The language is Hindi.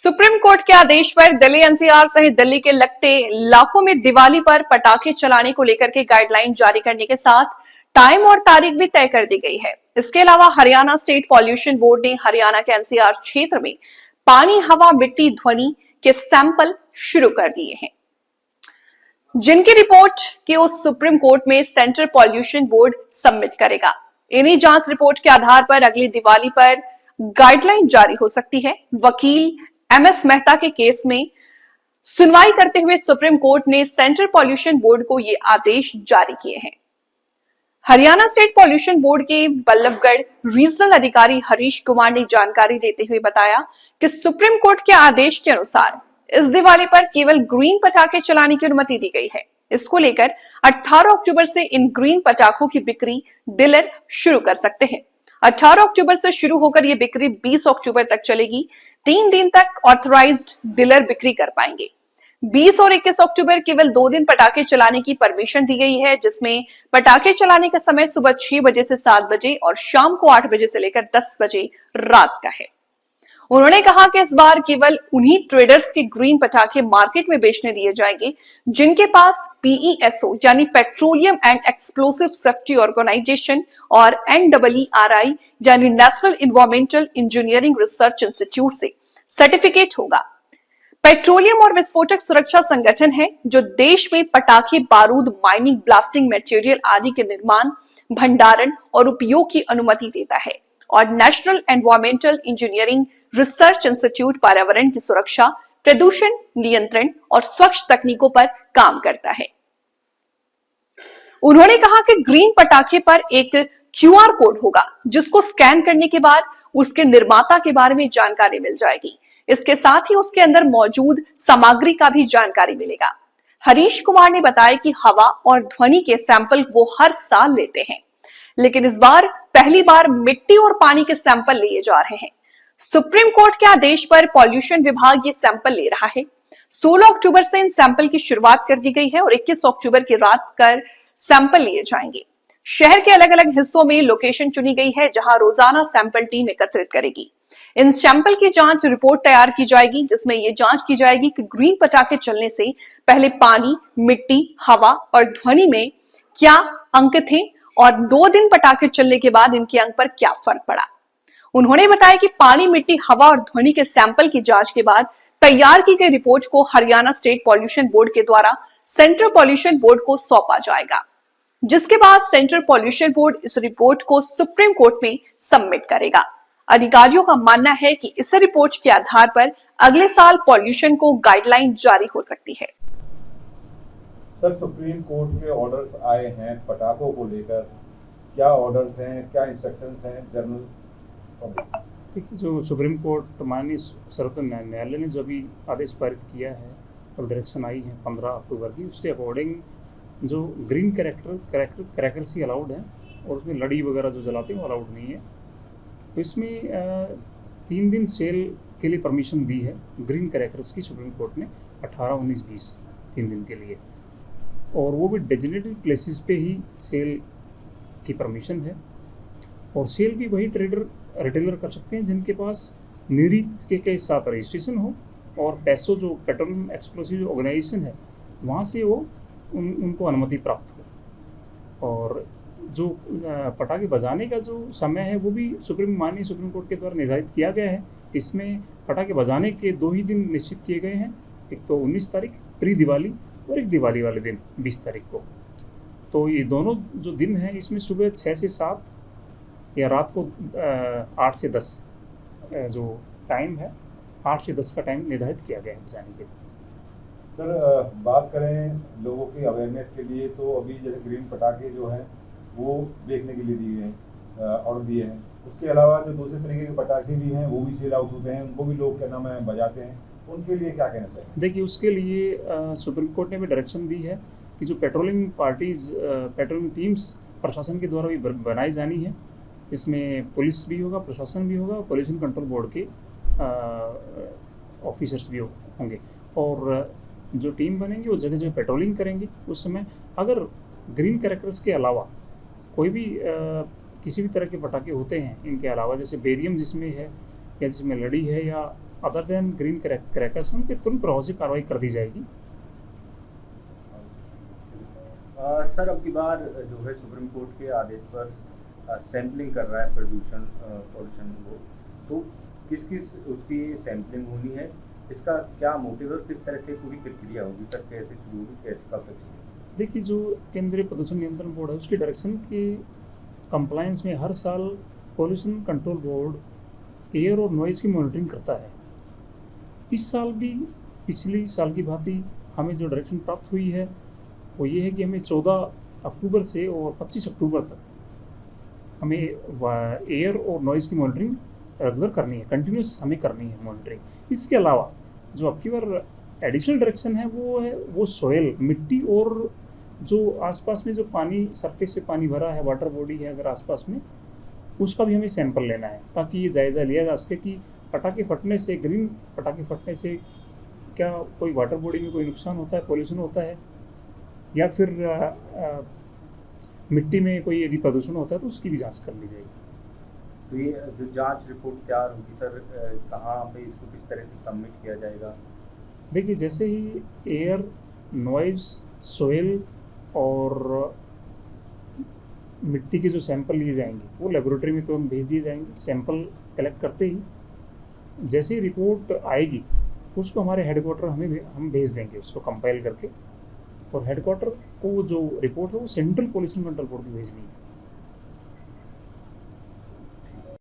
सुप्रीम कोर्ट के आदेश पर दिल्ली एनसीआर सहित दिल्ली के लगते इलाकों में दिवाली पर पटाखे चलाने को लेकर के गाइडलाइन जारी करने के साथ टाइम और तारीख भी तय कर दी गई है। इसके अलावा हरियाणा स्टेट पॉल्यूशन बोर्ड ने हरियाणा के एनसीआर क्षेत्र में पानी, हवा, मिट्टी, ध्वनि के सैंपल शुरू कर दिए हैं, जिनकी रिपोर्ट की उस सुप्रीम कोर्ट में सेंट्रल पॉल्यूशन बोर्ड सबमिट करेगा। इन्हीं जांच रिपोर्ट के आधार पर अगली दिवाली पर गाइडलाइन जारी हो सकती है। वकील एमएस मेहता के केस में सुनवाई करते हुए सुप्रीम कोर्ट ने सेंट्रल पॉल्यूशन बोर्ड को ये आदेश जारी किए हैं। हरियाणा स्टेट पॉल्यूशन बोर्ड के बल्लभगढ़ रीजनल अधिकारी हरीश कुमार ने जानकारी देते हुए बताया कि सुप्रीम कोर्ट के आदेश के अनुसार इस दिवाली पर केवल ग्रीन पटाखे चलाने की अनुमति दी गई है। इसको लेकर 18 अक्टूबर से इन ग्रीन पटाखों की बिक्री डीलर शुरू कर सकते हैं। 18 अक्टूबर से शुरू होकर यह बिक्री 20 अक्टूबर तक चलेगी। 3 दिन तक ऑथराइज्ड डीलर बिक्री कर पाएंगे। 20 और 21 अक्टूबर केवल 2 दिन पटाखे चलाने की परमिशन दी गई है, जिसमें पटाखे चलाने का समय सुबह 6 बजे से 7 बजे और शाम को 8 बजे से लेकर 10 बजे रात का है। उन्होंने कहा कि इस बार केवल उन्हीं ट्रेडर्स के ग्रीन पटाखे मार्केट में बेचने दिए जाएंगे जिनके पास पीईएसओ यानी petroleum and explosive safety organisation और NEERI यानी national environmental engineering research institute से सर्टिफिकेट होगा। पेट्रोलियम और विस्फोटक सुरक्षा संगठन है जो देश में पटाखे, बारूद, माइनिंग, ब्लास्टिंग मटेरियल आदि के निर्माण, भंडारण और उपयोग की अनुमति देता है, और national environmental engineering research institute पर्यावरण की सुरक्षा, प्रदूषण नियंत्रण और स्वच्छ तकनीकों पर काम करता है। उन्होंने कहा कि ग्रीन पटाखे पर एक QR कोड होगा जिसको स्कैन करने के बाद उसके निर्माता के बारे में जानकारी मिल जाएगी। इसके साथ ही उसके अंदर मौजूद सामग्री का भी जानकारी मिलेगा। हरीश कुमार ने बताया कि हवा और ध्वनि के सैंपल वो हर साल लेते हैं, लेकिन इस बार पहली बार मिट्टी और पानी के सैंपल लिए जा रहे हैं। सुप्रीम कोर्ट के आदेश पर पॉल्यूशन विभाग ये सैंपल ले रहा है। 16 अक्टूबर से इन सैंपल की शुरुआत कर दी गई है और 21 अक्टूबर की रात कर सैंपल लिए जाएंगे। शहर के अलग अलग हिस्सों में लोकेशन चुनी गई है जहां रोजाना सैंपल टीम एकत्रित करेगी। इन सैंपल की जांच रिपोर्ट तैयार की जाएगी, जिसमें यह जांच की जाएगी कि ग्रीन पटाखे चलने से पहले पानी, मिट्टी, हवा और ध्वनि में क्या अंक थे और 2 दिन पटाखे चलने के बाद इनके अंक पर क्या फर्क पड़ा। उन्होंने बताया कि पानी, मिट्टी, हवा और ध्वनि के सैंपल की जांच के बाद तैयार की गई रिपोर्ट को हरियाणा स्टेट पॉल्यूशन बोर्ड के द्वारा सेंट्रल पॉल्यूशन बोर्ड को सौंपा जाएगा, जिसके बाद सेंट्रल पॉल्यूशन बोर्ड इस रिपोर्ट को सुप्रीम कोर्ट में सबमिट करेगा। अधिकारियों का मानना है कि इस रिपोर्ट के आधार पर अगले साल पॉल्यूशन को गाइडलाइन जारी हो सकती है। सर, सुप्रीम कोर्ट के ऑर्डर्स आए हैं पटाखों को लेकर, क्या ऑर्डर्स हैं, क्या इंस्ट्रक्शंस हैं जनरल? देखिए, जो सुप्रीम कोर्ट माननीय सर्वोच्च न्यायालय ने जो भी आदेश पारित किया है और डायरेक्शन आई है 15 अक्टूबर की, उसके अकॉर्डिंग जो ग्रीन क्रैकर्स ही अलाउड हैं और उसमें लड़ी वगैरह जो जलाते हैं वो अलाउड नहीं है। तो इसमें 3 दिन सेल के लिए परमिशन दी है ग्रीन क्रैकर्स की सुप्रीम कोर्ट ने 18, 19, 20 3 दिन के लिए, और वो भी डेजिग्नेटेड प्लेसेस पे ही सेल की परमिशन है। और सेल भी वही रिटेलर कर सकते हैं जिनके पास नीरी के साथ रजिस्ट्रेशन हो और पैसों जो पेट्रोलियम एक्सप्लोसिव ऑर्गेनाइजेशन है वहाँ से वो उनको अनुमति प्राप्त हो। और जो पटाखे बजाने का जो समय है वो भी माननीय सुप्रीम कोर्ट के द्वारा निर्धारित किया गया है। इसमें पटाखे बजाने के 2 ही दिन निश्चित किए गए हैं, एक तो 19 तारीख प्री दिवाली और एक दिवाली वाले दिन 20 तारीख को। तो ये दोनों जो दिन हैं इसमें सुबह 6 से 7 या रात को 8 से 10 जो टाइम है 8 से 10 का टाइम निर्धारित किया गया है बजाने के लिए। सर, बात करें लोगों की अवेयरनेस के लिए, तो अभी जैसे ग्रीन पटाखे जो हैं वो देखने के लिए दिए हैं, ऑर्डर दिए हैं। उसके अलावा जो दूसरे तरीके के पटाखे भी हैं वो भी सेल आउट होते हैं, उनको भी लोग क्या नाम है बजाते हैं, उनके लिए क्या कहना चाहिए? देखिए, उसके लिए सुप्रीम कोर्ट ने भी डायरेक्शन दी है कि जो पेट्रोलिंग टीम्स प्रशासन के द्वारा भी बनाई जानी है। इसमें पुलिस भी होगा, प्रशासन भी होगा, पॉल्यूशन कंट्रोल बोर्ड के ऑफिसर्स भी होंगे, और जो टीम बनेंगे वो जगह जगह पेट्रोलिंग करेंगे। उस समय अगर ग्रीन क्रैकर्स के अलावा कोई भी किसी भी तरह के पटाखे होते हैं इनके अलावा, जैसे बेरियम जिसमें है या जिसमें लड़ी है या अदर देन ग्रीन क्रैकर्स उन पर तुरंत प्रभाव से कार्रवाई कर दी जाएगी। सर अब की बार जो है सुप्रीम कोर्ट के आदेश पर सैम्पलिंग कर रहा है पॉल्यूशन बोर्ड, तो किस किस उसकी सैम्पलिंग होनी है, इसका क्या मोटिव और किस तरह से पूरी प्रक्रिया होगी सर, कैसे शुरू होगी, कैसे कब तक? देखिए, जो केंद्रीय प्रदूषण नियंत्रण बोर्ड है उसकी डायरेक्शन के कंप्लायंस में हर साल पॉल्यूशन कंट्रोल बोर्ड एयर और नॉइज़ की मॉनिटरिंग करता है। इस साल भी पिछली साल की भांति हमें जो डायरेक्शन प्राप्त हुई है वो ये है कि हमें 14 अक्टूबर से और 25 अक्टूबर तक हमें एयर और नॉइज़ की मॉनिटरिंग रेगुलर करनी है, कंटिन्यूस हमें करनी है मॉनिटरिंग। इसके अलावा जो अब की बार एडिशनल डायरेक्शन है वो सॉइल, मिट्टी और जो आसपास में जो पानी, सरफेस पे पानी भरा है, वाटर बॉडी है अगर आसपास में, उसका भी हमें सैंपल लेना है ताकि ये जायज़ा लिया जा सके कि पटाखे फटने से, ग्रीन पटाखे फटने से क्या कोई वाटर बॉडी में कोई नुकसान होता है, पॉल्यूशन होता है, या फिर मिट्टी में कोई यदि प्रदूषण होता है तो उसकी भी जांच कर ली जाएगी। तो ये जो जांच रिपोर्ट तैयार होगी सर, कहाँ पे इसको किस तरह से सबमिट किया जाएगा? देखिए, जैसे ही एयर, नॉइज़, सोइल और मिट्टी के जो सैंपल लिए जाएंगे वो लेबोरेटरी में तुरंत भेज दिए जाएंगे। सैंपल कलेक्ट करते ही जैसे ही रिपोर्ट आएगी उसको हमारे हेडक्वार्टर हम भेज देंगे उसको कंपाइल करके, और हेडक्वार्टर को जो रिपोर्ट है वो सेंट्रल पॉल्यूशन कंट्रोल बोर्ड को भेजनी है।